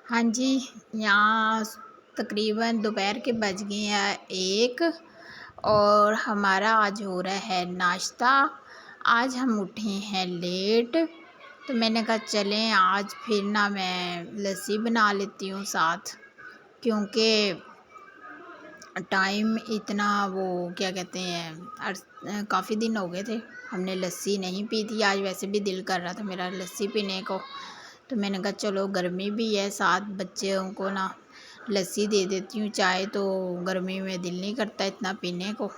हाँ जी, यहाँ तकरीबन दोपहर के बज गए हैं 1 और हमारा आज हो रहा है नाश्ता। आज हम उठे हैं लेट, तो मैंने कहा चलें आज फिर ना मैं लस्सी बना लेती हूँ साथ, क्योंकि टाइम इतना वो क्या कहते हैं काफ़ी दिन हो गए थे हमने लस्सी नहीं पी थी। आज वैसे भी दिल कर रहा था मेरा लस्सी पीने को, तो मैंने कहा चलो गर्मी भी है, साथ बच्चों को ना लस्सी दे देती हूँ। चाय तो गर्मी में दिल नहीं करता इतना पीने को,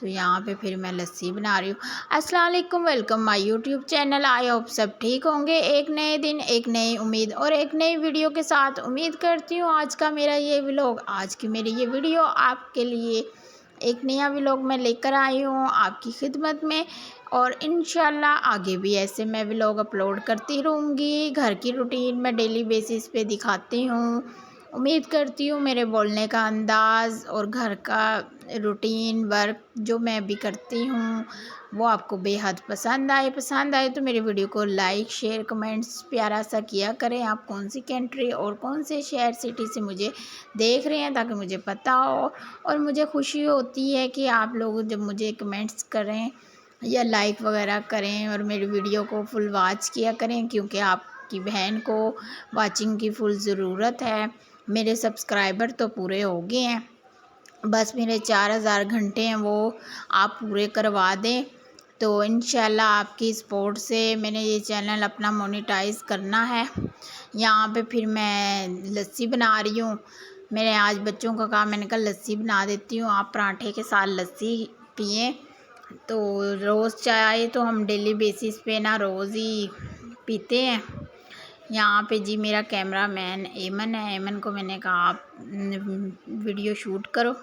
तो यहाँ पे फिर मैं लस्सी बना रही हूँ। अस्सलाम वालेकुम, welcome my YouTube channel. I hope सब ठीक होंगे। एक नए दिन, एक नई उम्मीद और एक नई वीडियो के साथ उम्मीद करती हूँ आज की मेरी ये वीडियो आपके लिए एक नया व्लॉग मैं लेकर आई हूँ आपकी खिदमत में, और इंशाल्लाह आगे भी ऐसे मैं व्लॉग अपलोड करती रहूँगी। घर की रूटीन मैं डेली बेसिस पे दिखाती हूँ। उम्मीद करती हूँ मेरे बोलने का अंदाज़ और घर का रूटीन वर्क जो मैं भी करती हूँ वो आपको बेहद पसंद आए तो मेरे वीडियो को लाइक शेयर कमेंट्स प्यारा सा किया करें। आप कौन सी कंट्री और कौन से शहर सिटी से मुझे देख रहे हैं, ताकि मुझे पता हो और मुझे खुशी होती है कि आप लोग जब मुझे कमेंट्स करें या लाइक वगैरह करें और मेरी वीडियो को फुल वॉच किया करें, क्योंकि आपकी बहन को वाचिंग की फुल ज़रूरत है। मेरे सब्सक्राइबर तो पूरे हो गए हैं, बस मेरे 4000 घंटे हैं वो आप पूरे करवा दें, तो इंशाल्लाह आपकी सपोर्ट से मैंने ये चैनल अपना मोनेटाइज करना है। यहाँ पे फिर मैं लस्सी बना रही हूँ। मैंने आज बच्चों का कहा, मैंने कहा लस्सी बना देती हूँ, आप पराठे के साथ लस्सी पिए। तो रोज़ चाय तो हम डेली बेसिस पे ना रोज़ ही पीते हैं। यहाँ पे जी मेरा कैमरा मैन एमन है। एमन को मैंने कहा आप वीडियो शूट करो,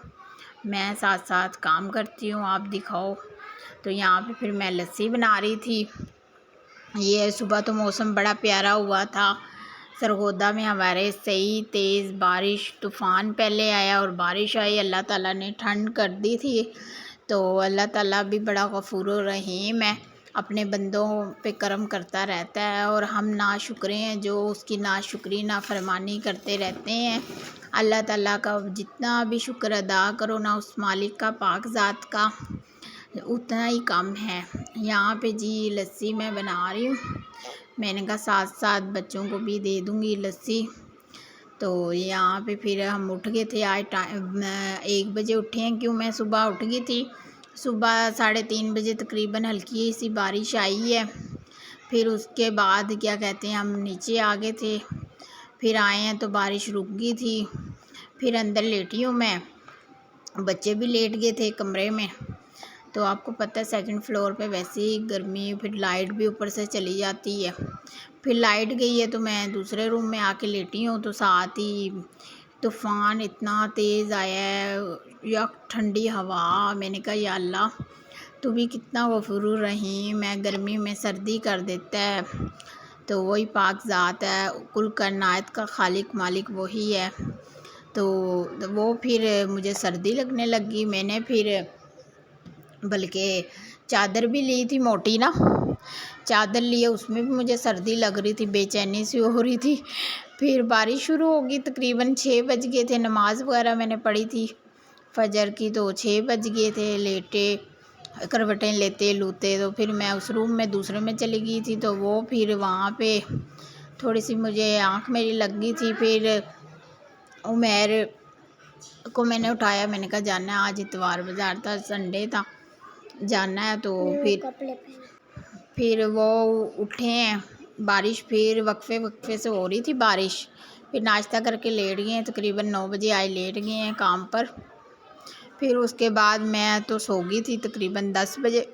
मैं साथ साथ काम करती हूँ, आप दिखाओ। तो यहाँ पे फिर मैं लस्सी बना रही थी। ये सुबह तो मौसम बड़ा प्यारा हुआ था। सरगोदा में हमारे सही तेज़ बारिश तूफ़ान पहले आया और बारिश आई, अल्लाह ताला ने ठंड कर दी थी। तो अल्लाह ताला भी बड़ा गफूर रहीम है, अपने बंदों पे करम करता रहता है, और हम नाशुक्रे हैं जो उसकी नाशुक्री नाफरमानी करते रहते हैं। अल्लाह ताला का जितना भी शुक्र अदा करो ना उस मालिक का पाक ज़ात का, उतना ही कम है। यहाँ पे जी लस्सी मैं बना रही हूँ, मैंने कहा साथ साथ बच्चों को भी दे दूँगी लस्सी। तो यहाँ पे फिर हम उठ गए थे आज 1 बजे उठे हैं। क्यों, मैं सुबह उठ गई थी, सुबह 3:30 बजे तकरीबन हल्की सी बारिश आई है। फिर उसके बाद क्या कहते हैं हम नीचे आ गए थे, फिर आए हैं तो बारिश रुक गई थी। फिर अंदर लेटी हूँ मैं, बच्चे भी लेट गए थे कमरे में। तो आपको पता है सेकंड फ्लोर पे वैसे ही गर्मी, फिर लाइट भी ऊपर से चली जाती है। फिर लाइट गई है तो मैं दूसरे रूम में आके लेटी हूँ, तो साथ ही तूफ़ान इतना तेज़ आया है या ठंडी हवा। मैंने कहा या अल्लाह तू भी कितना गफूर रहीम, मैं गर्मी में सर्दी कर देता है। तो वही पाक ज़ात है, कुल कायनात का खालिक मालिक वही है। तो वो फिर मुझे सर्दी लगने लगी। मैंने फिर बल्कि चादर भी ली थी मोटी ना, चादर लिए, उसमें भी मुझे सर्दी लग रही थी, बेचैनी सी हो रही थी। फिर बारिश शुरू हो गई, तकरीबन 6 बज गए थे। नमाज़ वगैरह मैंने पढ़ी थी फजर की, तो 6 बज गए थे। लेटे करवटें लेते लूते तो फिर मैं उस रूम में दूसरे में चली गई थी, तो वो फिर वहाँ पे थोड़ी सी मुझे आँख मेरी लग गई थी। फिर उमेर को मैंने उठाया, मैंने कहा जाना है, आज इतवार बाज़ार था, संडे था, जाना है। तो फिर वो उठे हैं, बारिश फिर वक्फे से हो रही थी बारिश। फिर नाश्ता करके लेट गए हैं, तकरीबन 9 बजे आए, लेट गए हैं काम पर। फिर उसके बाद मैं तो सो गई थी तकरीबन 10 बजे,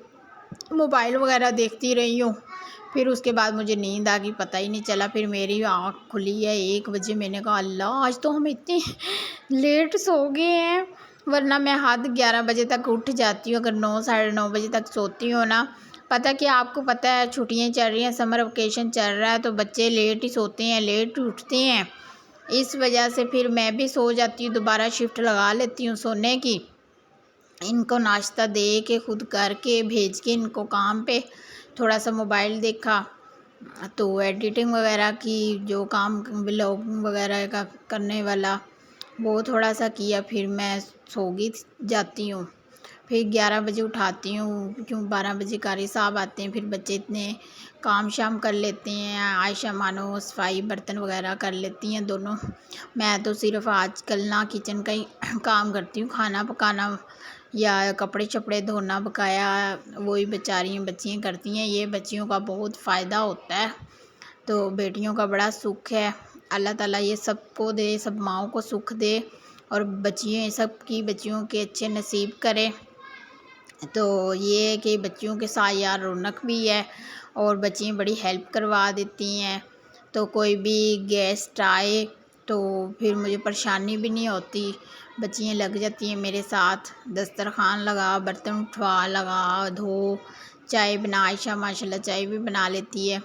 मोबाइल वगैरह देखती रही हूँ। फिर उसके बाद मुझे नींद आ गई, पता ही नहीं चला। फिर मेरी आँख खुली है 1 बजे। मैंने कहा अल्लाह आज तो हम इतनी लेट सो गए हैं, वरना मैं हद 11 बजे तक उठ जाती हूँ अगर 9 साढ़े 9 बजे तक सोती हूँ ना। पता कि आपको पता है छुट्टियाँ चल रही हैं, समर वेकेशन चल रहा है, तो बच्चे लेट ही सोते हैं, लेट उठते हैं। इस वजह से फिर मैं भी सो जाती हूँ, दोबारा शिफ्ट लगा लेती हूँ सोने की। इनको नाश्ता दे के खुद करके भेज के इनको काम पे, थोड़ा सा मोबाइल देखा, तो एडिटिंग वगैरह की जो काम व्लॉगिंग वगैरह का करने वाला वो थोड़ा सा किया, फिर मैं सो गई जाती हूँ। फिर 11 बजे उठाती हूँ, क्यों 12 बजे कारी साहब आते हैं, फिर बच्चे इतने काम शाम कर लेते हैं। आयशा मानो सफाई बर्तन वगैरह कर लेती हैं दोनों। मैं तो सिर्फ आजकल ना किचन का ही काम करती हूँ, खाना पकाना या कपड़े शपड़े धोना बकाया वही बेचारियाँ बच्चियाँ करती हैं। ये बच्चियों का बहुत फ़ायदा होता है, तो बेटियों का बड़ा सुख है। अल्लाह ताला ये सबको दे, सब माँओं को सुख दे और बच्चियों सब की बच्चियों के अच्छे नसीब करे। तो ये है कि बच्चियों के साथ यार रौनक भी है और बच्चियाँ बड़ी हेल्प करवा देती हैं। तो कोई भी गेस्ट आए तो फिर मुझे परेशानी भी नहीं होती, बच्चियाँ लग जाती हैं मेरे साथ, दस्तरखान लगा, बर्तन उठवा, लगा, धो, चाय बना। आयशा माशाल्लाह चाय भी बना लेती है।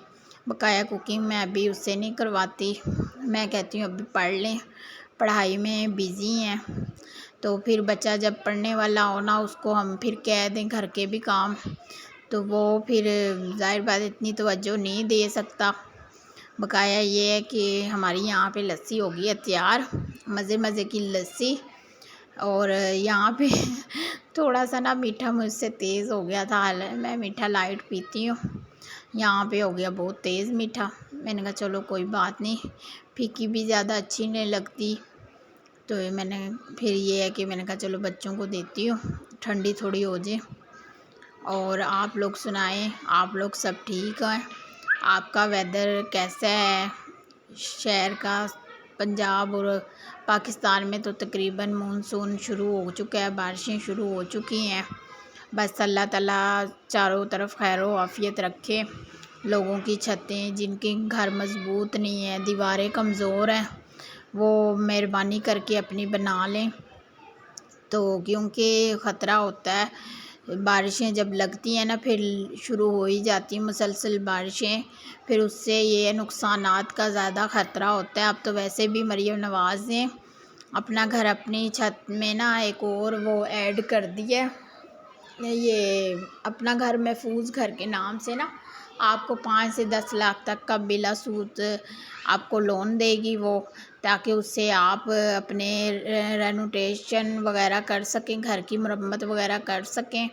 बकाया कुकिंग मैं अभी उससे नहीं करवाती, मैं कहती हूँ अभी पढ़ लें, पढ़ाई में बिज़ी हैं। तो फिर बच्चा जब पढ़ने वाला हो ना, उसको हम फिर कह दें घर के भी काम, तो वो फिर ज़ाहिर बात इतनी तवज्जो नहीं दे सकता। बकाया ये है कि हमारी यहाँ पे लस्सी हो गई है तैयार, मज़े मज़े की लस्सी। और यहाँ पे थोड़ा सा ना मीठा मुझसे तेज़ हो गया था, मैं मीठा लाइट पीती हूँ, यहाँ पे हो गया बहुत तेज़ मीठा। मैंने कहा चलो कोई बात नहीं, फीकी भी ज़्यादा अच्छी नहीं लगती। तो मैंने फिर ये है कि मैंने कहा चलो बच्चों को देती हूँ, ठंडी थोड़ी हो जाए। और आप लोग सुनाएं, आप लोग सब ठीक हैं? आपका वेदर कैसा है शहर का? पंजाब और पाकिस्तान में तो तकरीबन मानसून शुरू हो चुका है, बारिशें शुरू हो चुकी हैं। बस अल्लाह ताला चारों तरफ खैर व आफियत रखे। लोगों की छतें जिनके घर मज़बूत नहीं है, दीवारें कमज़ोर हैं, वो मेहरबानी करके अपनी बना लें। तो क्योंकि ख़तरा होता है, बारिशें जब लगती हैं ना, फिर शुरू हो ही जाती हैं मुसलसल बारिशें, फिर उससे ये नुकसानात का ज़्यादा ख़तरा होता है। अब तो वैसे भी मरीम नवाज़ ने अपना घर अपनी छत में ना एक और वो ऐड कर दिया, ये अपना घर महफूज घर के नाम से ना आपको 5 से 10 लाख तक का बिला सूद आपको लोन देगी वो, ताकि उससे आप अपने रेनोवेशन वगैरह कर सकें, घर की मरम्मत वगैरह कर सकें।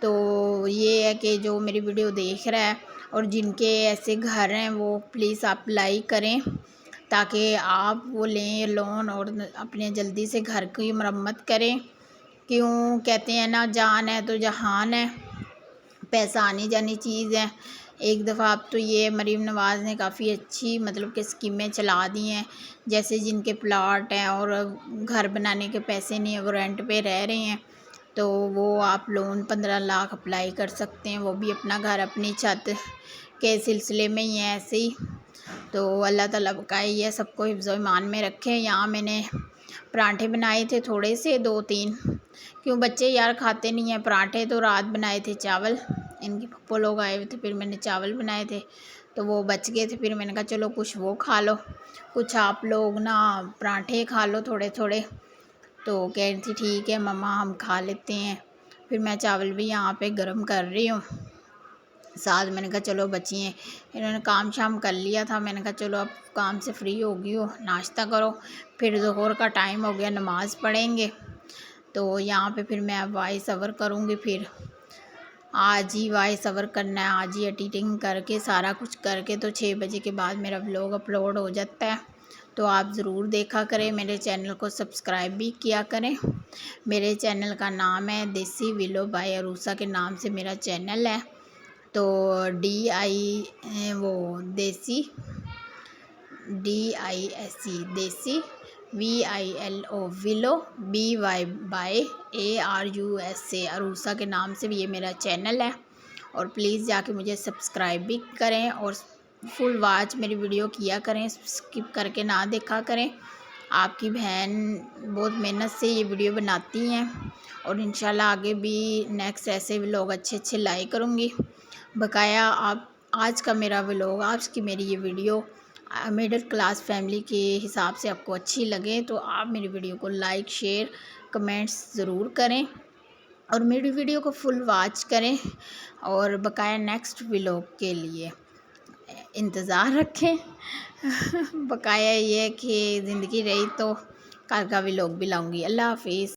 तो ये है कि जो मेरी वीडियो देख रहा है और जिनके ऐसे घर हैं वो प्लीज़ आप लाइक करें, ताकि आप वो लें लोन और अपने जल्दी से घर की मरम्मत करें। क्यों कहते हैं ना, जान है तो जहान है, पैसा आनी जानी चीज़ है। एक दफ़ा अब तो ये मरीम नवाज़ ने काफ़ी अच्छी मतलब कि स्कीमें चला दी हैं, जैसे जिनके प्लॉट हैं और घर बनाने के पैसे नहीं है, वो रेंट पे रह रहे हैं, तो वो आप लोन 15 लाख अप्लाई कर सकते हैं, वो भी अपना घर अपनी छत के सिलसिले में ही है ऐसे ही। तो अल्लाह ताला बकाए ये सबको हिफ्ज़ ईमान में रखे। यहाँ मैंने पराठे बनाए थे थोड़े से 2-3, क्यों बच्चे यार खाते नहीं हैं पराठे, तो रात बनाए थे चावल, इनके पप्पो लोग आए हुए थे, फिर मैंने चावल बनाए थे तो वो बच गए थे। फिर मैंने कहा चलो कुछ वो खा लो, कुछ आप लोग ना पराठे खा लो थोड़े थोड़े। तो कह रही थी ठीक है मम्मा हम खा लेते हैं। फिर मैं चावल भी यहाँ पे गर्म कर रही हूँ साथ। मैंने कहा चलो बच्चियाँ इन्होंने काम शाम कर लिया था, मैंने कहा चलो अब काम से फ्री होगी हो, नाश्ता करो, फिर ज़ोहर का टाइम हो गया, नमाज़ पढ़ेंगे। तो यहाँ पे फिर मैं अब वॉइस ओवर करूँगी, फिर आज ही वॉइस ओवर करना है, आज ही एडिटिंग करके सारा कुछ करके तो 6 बजे के बाद मेरा व्लॉग अपलोड हो जाता है। तो आप ज़रूर देखा करें, मेरे चैनल को सब्सक्राइब भी किया करें। मेरे चैनल का नाम है देसी विलो बाय अरूसा के नाम से मेरा चैनल है। तो DISE Desi VILO Vilo BY by ARUSA Arusa के नाम से भी ये मेरा चैनल है। और प्लीज़ जाके मुझे सब्सक्राइब भी करें और फुल वॉच मेरी वीडियो किया करें, स्किप करके ना देखा करें। आपकी बहन बहुत मेहनत से ये वीडियो बनाती हैं और इंशाल्लाह आगे भी नेक्स्ट ऐसे व्लॉग अच्छे अच्छे लाइक करूँगी। बकाया आप आज का मेरा व्लॉग, आज की मेरी ये वीडियो मिडिल क्लास फैमिली के हिसाब से आपको अच्छी लगे तो आप मेरी वीडियो को लाइक शेयर कमेंट्स ज़रूर करें और मेरी वीडियो को फुल वॉच करें और बकाया नेक्स्ट व्लॉग के लिए इंतज़ार रखें। बकाया ये कि ज़िंदगी रही तो कल का व्लॉग भी लाऊंगी। अल्लाह हाफिज़।